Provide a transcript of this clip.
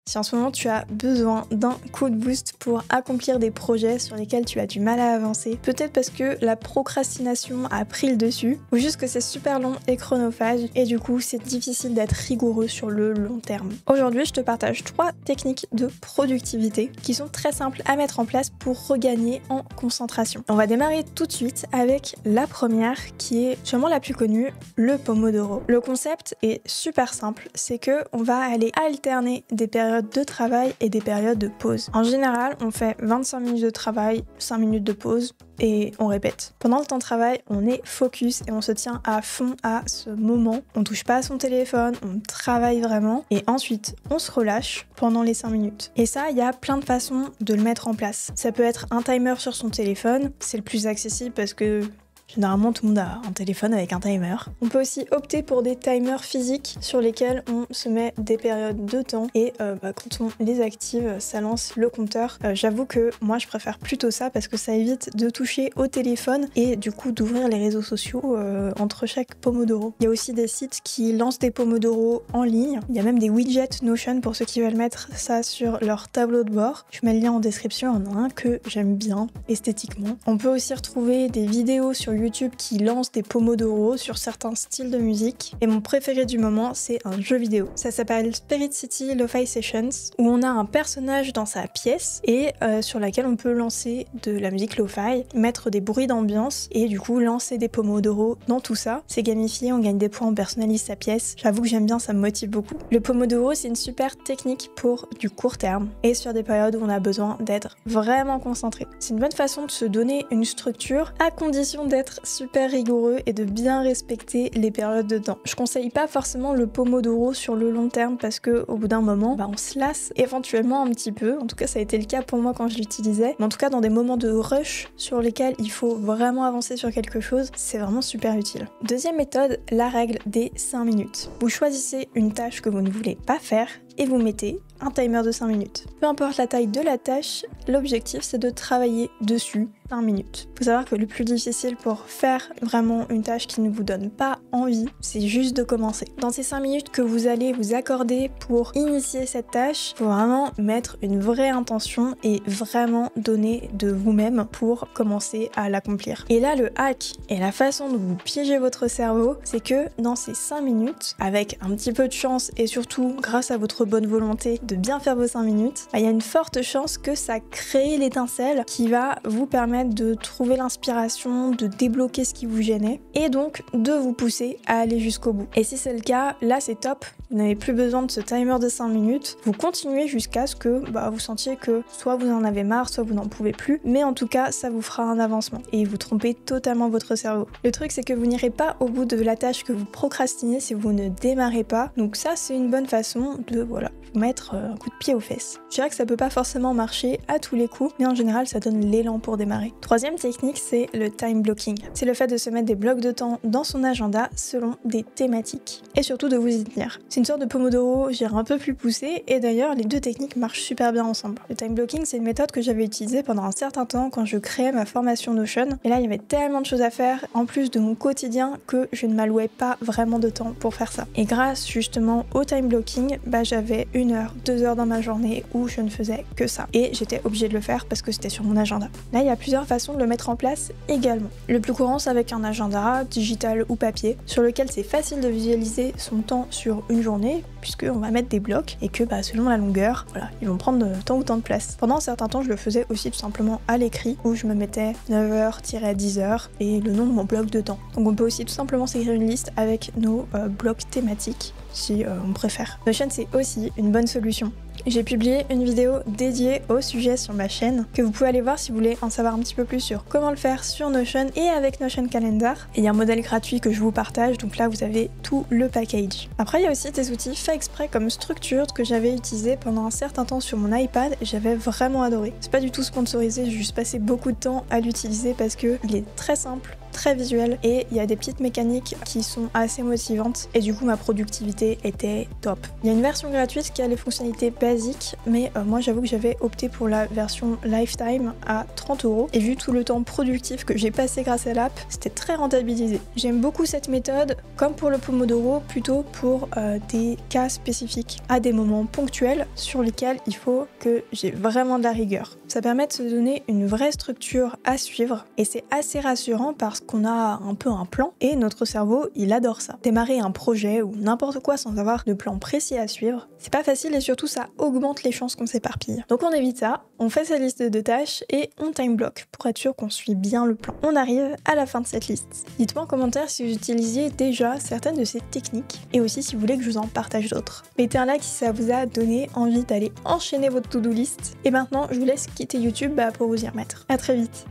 Si en ce moment tu as besoin d'un coup de boost pour accomplir des projets sur lesquels tu as du mal à avancer, peut-être parce que la procrastination a pris le dessus, ou juste que c'est super long et chronophage, et du coup c'est difficile d'être rigoureux sur le long terme. Aujourd'hui, je te partage 3 techniques de productivité qui sont très simples à mettre en place pour regagner en concentration. On va démarrer tout de suite avec la première qui est sûrement la plus connue, le Pomodoro. Le concept est super simple, c'est que on va aller alterner des périodes de travail et des périodes de pause. En général, on fait 25 minutes de travail, 5 minutes de pause et on répète. Pendant le temps de travail, on est focus et on se tient à fond à ce moment. On touche pas à son téléphone, on travaille vraiment et ensuite on se relâche pendant les 5 minutes. Et ça, il y a plein de façons de le mettre en place. Ça peut être un timer sur son téléphone, c'est le plus accessible parce que généralement, tout le monde a un téléphone avec un timer. On peut aussi opter pour des timers physiques sur lesquels on se met des périodes de temps et quand on les active, ça lance le compteur. J'avoue que moi, je préfère plutôt ça parce que ça évite de toucher au téléphone et du coup d'ouvrir les réseaux sociaux entre chaque Pomodoro. Il y a aussi des sites qui lancent des Pomodoro en ligne. Il y a même des widgets Notion pour ceux qui veulent mettre ça sur leur tableau de bord. Je mets le lien en description, il y en a un que j'aime bien esthétiquement. On peut aussi retrouver des vidéos sur YouTube qui lance des Pomodoro sur certains styles de musique. Et mon préféré du moment, c'est un jeu vidéo. Ça s'appelle Spirit City Lo-Fi Sessions, où on a un personnage dans sa pièce et sur laquelle on peut lancer de la musique lo-fi, mettre des bruits d'ambiance et du coup lancer des Pomodoro dans tout ça. C'est gamifié, on gagne des points, on personnalise sa pièce. J'avoue que j'aime bien, ça me motive beaucoup. Le Pomodoro, c'est une super technique pour du court terme et sur des périodes où on a besoin d'être vraiment concentré. C'est une bonne façon de se donner une structure à condition d'être super rigoureux et de bien respecter les périodes de temps. Je conseille pas forcément le Pomodoro sur le long terme parce que au bout d'un moment, on se lasse éventuellement un petit peu. En tout cas, ça a été le cas pour moi quand je l'utilisais. Mais en tout cas, dans des moments de rush sur lesquels il faut vraiment avancer sur quelque chose, c'est vraiment super utile. Deuxième méthode, la règle des 5 minutes. Vous choisissez une tâche que vous ne voulez pas faire et vous mettez un timer de 5 minutes. Peu importe la taille de la tâche, l'objectif c'est de travailler dessus 5 minutes. Faut savoir que le plus difficile pour faire vraiment une tâche qui ne vous donne pas envie, c'est juste de commencer. Dans ces 5 minutes que vous allez vous accorder pour initier cette tâche, faut vraiment mettre une vraie intention et vraiment donner de vous-même pour commencer à l'accomplir. Et là, le hack et la façon dont vous piégez votre cerveau, c'est que dans ces 5 minutes, avec un petit peu de chance et surtout grâce à votre bonne volonté de bien faire vos 5 minutes, il y a une forte chance que ça crée l'étincelle qui va vous permettre de trouver l'inspiration, de débloquer ce qui vous gênait et donc de vous pousser à aller jusqu'au bout. Et si c'est le cas, là c'est top, vous n'avez plus besoin de ce timer de 5 minutes, vous continuez jusqu'à ce que vous sentiez que soit vous en avez marre, soit vous n'en pouvez plus, mais en tout cas ça vous fera un avancement et vous trompez totalement votre cerveau. Le truc c'est que vous n'irez pas au bout de la tâche que vous procrastinez si vous ne démarrez pas, donc ça c'est une bonne façon de vous mettre un coup de pied aux fesses. Je dirais que ça peut pas forcément marcher à tous les coups, mais en général ça donne l'élan pour démarrer. Troisième technique, c'est le time blocking. C'est le fait de se mettre des blocs de temps dans son agenda selon des thématiques et surtout de vous y tenir. C'est une sorte de Pomodoro, j'irai un peu plus poussé et d'ailleurs les deux techniques marchent super bien ensemble. Le time blocking, c'est une méthode que j'avais utilisée pendant un certain temps quand je créais ma formation Notion et là il y avait tellement de choses à faire en plus de mon quotidien que je ne m'allouais pas vraiment de temps pour faire ça. Et grâce justement au time blocking, j'avais 1 heure, 2 heures dans ma journée où je ne faisais que ça. Et j'étais obligée de le faire parce que c'était sur mon agenda. Là, il y a plusieurs façons de le mettre en place également. Le plus courant, c'est avec un agenda, digital ou papier, sur lequel c'est facile de visualiser son temps sur une journée, puisqu'on va mettre des blocs et que selon la longueur, ils vont prendre tant ou tant de place. Pendant un certain temps, je le faisais aussi tout simplement à l'écrit, où je me mettais 9h-10h et le nom de mon bloc de temps. Donc on peut aussi tout simplement s'écrire une liste avec nos blocs thématiques, si on préfère. Notion, c'est aussi une bonne solution. J'ai publié une vidéo dédiée au sujet sur ma chaîne que vous pouvez aller voir si vous voulez en savoir un petit peu plus sur comment le faire sur Notion et avec Notion Calendar. Et il y a un modèle gratuit que je vous partage, donc là vous avez tout le package. Après il y a aussi des outils faits exprès comme Structured que j'avais utilisé pendant un certain temps sur mon iPad et j'avais vraiment adoré. C'est pas du tout sponsorisé, j'ai juste passé beaucoup de temps à l'utiliser parce que il est très simple, très visuel et il y a des petites mécaniques qui sont assez motivantes et du coup ma productivité était top. Il y a une version gratuite qui a les fonctionnalités basique, mais moi j'avoue que j'avais opté pour la version Lifetime à 30 €. Et vu tout le temps productif que j'ai passé grâce à l'app, c'était très rentabilisé. J'aime beaucoup cette méthode, comme pour le Pomodoro, plutôt pour des cas spécifiques, à des moments ponctuels sur lesquels il faut que j'ai vraiment de la rigueur. Ça permet de se donner une vraie structure à suivre et c'est assez rassurant parce qu'on a un peu un plan et notre cerveau il adore ça. Démarrer un projet ou n'importe quoi sans avoir de plan précis à suivre, c'est pas facile et surtout ça augmente les chances qu'on s'éparpille. Donc on évite ça, on fait sa liste de tâches et on time block pour être sûr qu'on suit bien le plan. On arrive à la fin de cette liste. Dites-moi en commentaire si vous utilisiez déjà certaines de ces techniques et aussi si vous voulez que je vous en partage d'autres. Mettez un like si ça vous a donné envie d'aller enchaîner votre to-do list. Et maintenant je vous laisse quitter YouTube pour vous y remettre. À très vite.